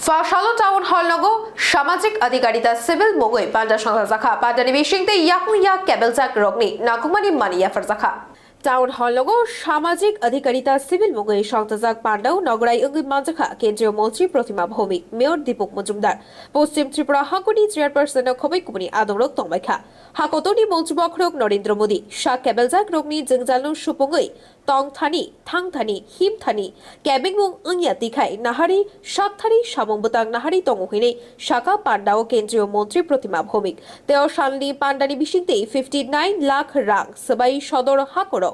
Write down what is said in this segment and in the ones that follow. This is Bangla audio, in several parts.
Fashalun Town Hall Nogo, Samajik Adhikarita Civil Mogoi, Panda Shangazaka, Padani Bisingtwi Yapharjakha Kebeljak Rokno, Nakumani Mani Yapharjakha. Town hall logo সামাজিক অধিকারিতা সিভিল মুগৈ সংতাজাক পান্ডাও নগরাই অঙ্গি মানজাখা কেন্দ্রীয় মন্ত্রী প্রতিমা ভৌমিক মেয়র দীপক মজুমদার পশ্চিম ত্রিপুরা হাকুনি চেয়ারপারসন খবৈ কুমনি আদরক তংবাইখা হাকতনি মন্ত্রীবক্রক নরেন্দ্র মোদী শাক কেবেলজাক রোগনি জংজালু সুপঙ্গৈ তংথানি থাংথানি হিমথানি ক্যাবিংমুং অংয়া তিখাই নাহারি সাতথারি সামংবতাং নাহারি তংহইনে শাখা পান্ডাও কেন্দ্রীয় মন্ত্রী প্রতিমা ভৌমিক তেও শানলি পান্ডানি বিশিংতেই 59 লাখ রাং সবাই সদর হাকর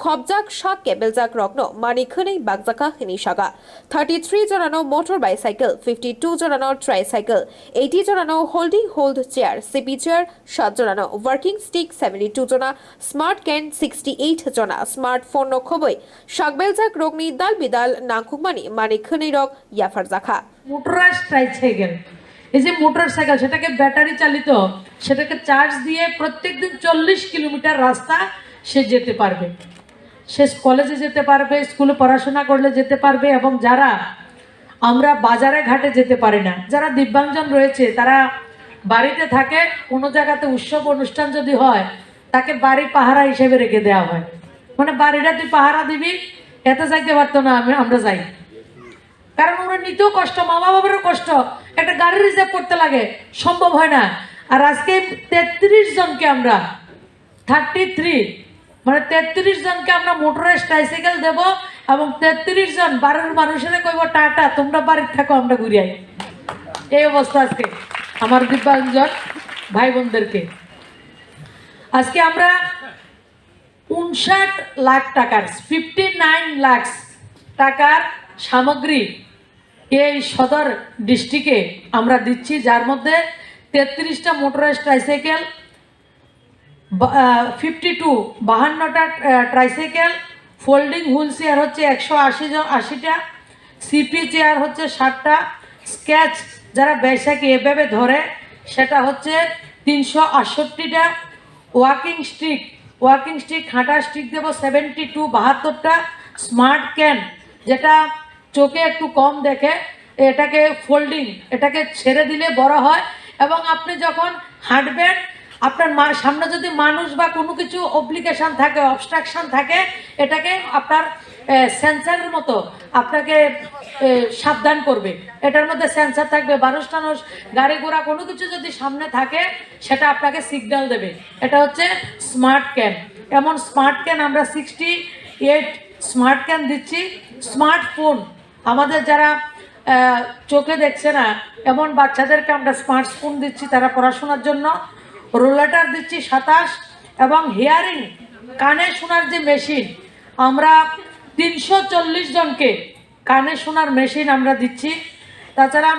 Kebeljak Shak Kebeljak Rokno Manikhunei Bagzaka Hinishaga 33 Jorano motor bicycle 52 Jorano tricycle 80 Jorano holding hold chair CP chair 7 Jorano working stick 72 Jona smart can 68 Jona smartphone no khoboi Kebeljak Rokni dal bidal Nangkhumani Manikhunei Rok Yapharjakha motorized tricycle এই যে মোটরসাইকেল সেটাকে ব্যাটারি চালিত সেটাকে চার্জ দিয়ে প্রত্যেকদিন 40 কিলোমিটার রাস্তা সে যেতে পারবে সে কলেজে যেতে পারবে স্কুলে পড়াশোনা করলে যেতে পারবে এবং যারা আমরা বাজারে ঘাটে যেতে পারি না যারা দিব্যাঙ্গজন রয়েছে তারা বাড়িতে থাকে কোনো জায়গাতে উৎসব অনুষ্ঠান যদি হয় তাকে বাড়ি পাহারা হিসেবে রেখে দেওয়া হয় মানে বাড়িটা তুই পাহারা দিবি এত যাইতে পারতো না আমরা যাই কারণ ওরা নিতেও কষ্ট মা বাবারও কষ্ট একটা গাড়ি রিজার্ভ করতে লাগে সম্ভব হয় না আর আজকে 33 জনকে আমরা 33 মানে 33 জনকে আমরা মোটরাইজ ট্রাইসাইকেল দেব এবং 33 জন বাড়ির মানুষের কইব টাটা তোমরা বাড়িতে থাকো আমরা ঘুরে আই এই অবস্থা আজকে আমার দিব্যাঙ্গজন ভাই বোনদেরকে আজকে আমরা 59 লাখ টাকার 59 লাখ টাকার সামগ্রী এই সদর ডিস্ট্রিক্টে আমরা দিচ্ছি যার মধ্যে 33টা মোটরাইজ ট্রাইসাইকেল 52টা ট্রাইসাইকেল ফোল্ডিং হুইল চেয়ার হচ্ছে 180টা সিপি চেয়ার হচ্ছে 60টা স্কেচ যারা বৈশাখী এভাবে ধরে সেটা হচ্ছে 368টা ওয়াকিং স্টিক হাঁটা স্টিক দেব 72টা স্মার্ট ক্যান যেটা চোখে একটু কম দেখে এটাকে ফোল্ডিং এটাকে ছেড়ে দিলে বড় হয় এবং আপনি যখন হাঁটবেন আপনার সামনে যদি মানুষ বা কোনো কিছু অব্লিকেশন থাকে অবস্ট্রাকশন থাকে এটাকে আপনার সেন্সারের মতো আপনাকে সাবধান করবে এটার মধ্যে সেন্সার থাকবে মানুষ গাড়ি ঘোড়া কোনো কিছু যদি সামনে থাকে সেটা আপনাকে সিগন্যাল দেবে এটা হচ্ছে স্মার্ট ক্যান এমন স্মার্ট ক্যান আমরা 68 স্মার্ট ক্যান দিচ্ছি স্মার্টফোন আমাদের যারা চোখে দেখছে না এমন বাচ্চাদেরকে আমরা স্মার্টফোন দিচ্ছি তারা পড়াশোনার জন্য রোলাটার দিচ্ছি 27 এবং হিয়ারিং কানে শোনার যে মেশিন আমরা 340 জনকে কানে শোনার মেশিন আমরা দিচ্ছি তাছাড়া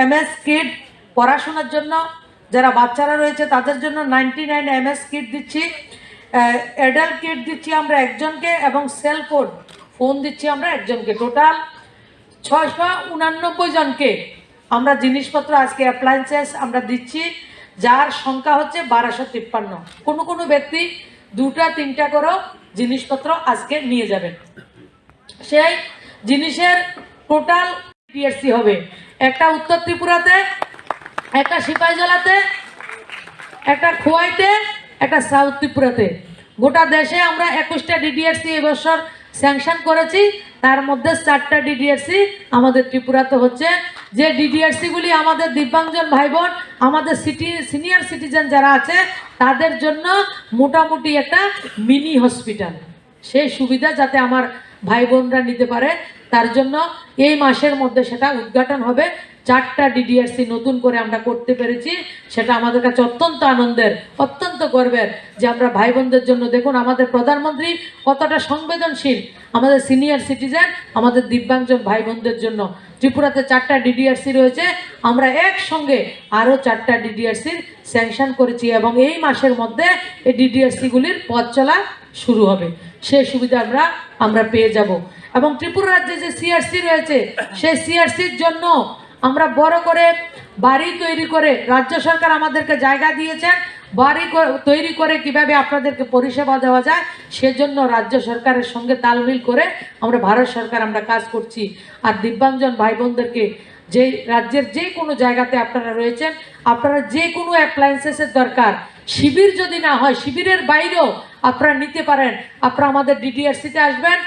এমএস কিট পড়াশোনার জন্য যারা বাচ্চারা রয়েছে তাদের জন্য 99 এমএস কিট দিচ্ছি অ্যাডাল্ট কিট দিচ্ছি আমরা একজনকে এবং সেল ফোন দিচ্ছি আমরা একজনকে টোটাল 689 জনকে আমরা জিনিসপত্র আজকে অ্যাপ্লায়েন্সেস আমরা দিচ্ছি যার সংখ্যা হচ্ছে 1253 কোনো ব্যক্তি 2টা 3টা করে জিনিসপত্র আজকে নিয়ে যাবেন সেই জিনিসের টোটাল ডিডিআরসি হবে একটা উত্তর ত্রিপুরাতে একটা সিপাহীজলাতে একটা খোয়াইতে একটা সাউথ ত্রিপুরাতে গোটা দেশে আমরা 21টা ডিডিআরসি এবছর স্যাংশন করেছি তার মধ্যে 4টা ডিডিআরসি আমাদের ত্রিপুরাতে হচ্ছে যে ডিডিআরসিগুলি আমাদের দিব্যাঙ্গজন ভাই বোন আমাদের সিনিয়র সিটিজেন যারা আছে তাদের জন্য মোটামুটি একটা মিনি হসপিটাল সেই সুবিধা যাতে আমার ভাই বোনরা নিতে পারে তার জন্য এই মাসের মধ্যে সেটা উদ্ঘাটন হবে 4টা ডিডিআরসি নতুন করে আমরা করতে পেরেছি সেটা আমাদের কাছে অত্যন্ত আনন্দের অত্যন্ত গর্বের যে আমরা ভাই বোনদের জন্য দেখুন আমাদের প্রধানমন্ত্রী কতটা সংবেদনশীল আমাদের সিনিয়র সিটিজেন আমাদের দিব্যাঙ্গজন ভাই বোনদের জন্য ত্রিপুরাতে 4টা ডিডিআরসি রয়েছে আমরা একসঙ্গে আরও 4টা ডিডিআরসির স্যাংশন করেছি এবং এই মাসের মধ্যে এই ডিডিআরসিগুলির পথ চলা শুরু হবে সেই সুবিধা আমরা পেয়ে যাব এবং ত্রিপুরা রাজ্যে যে সিআরসি রয়েছে সেই সিআরসির জন্য আমরা বড় করে বাড়ি তৈরি করে রাজ্য সরকার আমাদেরকে জায়গা দিয়েছেন বাড়ি তৈরি করে কিভাবে আপনাদেরকে পরিষেবা দেওয়া যায় সেজন্য রাজ্য সরকারের সঙ্গে তালমিল করে আমরা ভারত সরকার আমরা কাজ করছি আর দিব্যাঙ্গজন ভাই বোনদেরকে যে রাজ্যের যে কোনো জায়গাতে আপনারা রয়েছেন, আপনারা যে কোনো অ্যাপ্লায়েন্সেসের দরকার, শিবির যদি না হয় শিবিরের বাইরেও আপনারা নিতে পারেন। আপনারা আমাদের ডিডিআরসিতে আসবেন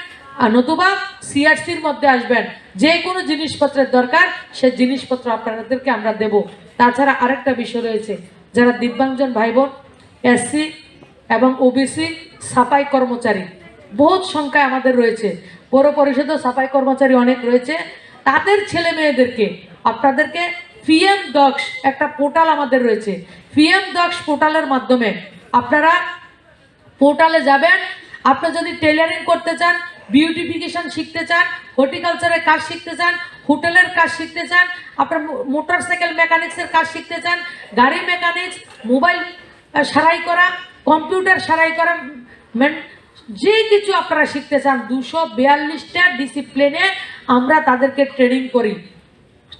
আর নতুবা সিআরসির মধ্যে আসবেন, যে কোনো জিনিসপত্রের দরকার সে জিনিসপত্র আপনাদেরকে আমরা দেব। তাছাড়া আরেকটা বিষয় রয়েছে, যারা দিব্যাঙ্গজন ভাই বোন, এসসি এবং ওবিসি সাফাই কর্মচারী বহুত সংখ্যায় আমাদের রয়েছে, পৌর পরিষদও সাফাই কর্মচারী অনেক রয়েছে, তাদের ছেলে মেয়েদেরকে আপনাদেরকে পিএম দক্ষ একটা পোর্টাল আমাদের রয়েছে, পিএম দক্ষ পোর্টালের মাধ্যমে আপনারা পোর্টালে যাবেন। আপনি যদি টেলারিং করতে চান, বিউটিফিকেশন শিখতে চান, হর্টিকালচারের কাজ শিখতে চান, হোটেলের কাজ শিখতে চান, আপনার মোটরসাইকেল মেকানিক্সের কাজ শিখতে চান, গাড়ি মেকানিক্স, মোবাইল সারাই করা, কম্পিউটার সারাই করা, যে কিছু আপনারা শিখতে চান 242টা ডিসিপ্লিনে আমরা তাদেরকে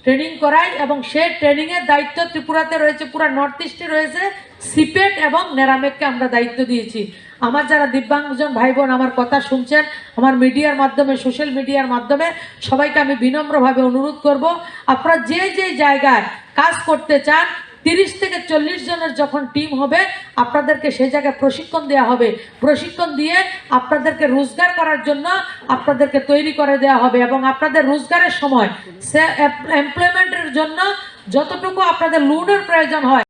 ট্রেনিং করাই এবং সেই ট্রেনিংয়ের দায়িত্ব ত্রিপুরাতে রয়েছে, পুরো নর্থ ইস্টে রয়েছে, সিপেট এবং নেরামেককে আমরা দায়িত্ব দিয়েছি। আমার যারা দিব্যাঙ্গজন ভাই বোন আমার কথা শুনছেন, আমার মিডিয়ার মাধ্যমে, সোশ্যাল মিডিয়ার মাধ্যমে সবাইকে আমি বিনম্রভাবে অনুরোধ করব, আপনারা যে যে জায়গায় কাজ করতে চান 30 থেকে 40 জনের যখন টিম হবে আপনাদেরকে সেই জায়গায় প্রশিক্ষণ দেওয়া হবে, প্রশিক্ষণ দিয়ে আপনাদেরকে রোজগার করার জন্য আপনাদেরকে তৈরি করে দেওয়া হবে এবং আপনাদের রোজগারের সময় এমপ্লয়মেন্টের জন্য যতটুকু আপনাদের লোনের প্রয়োজন হয়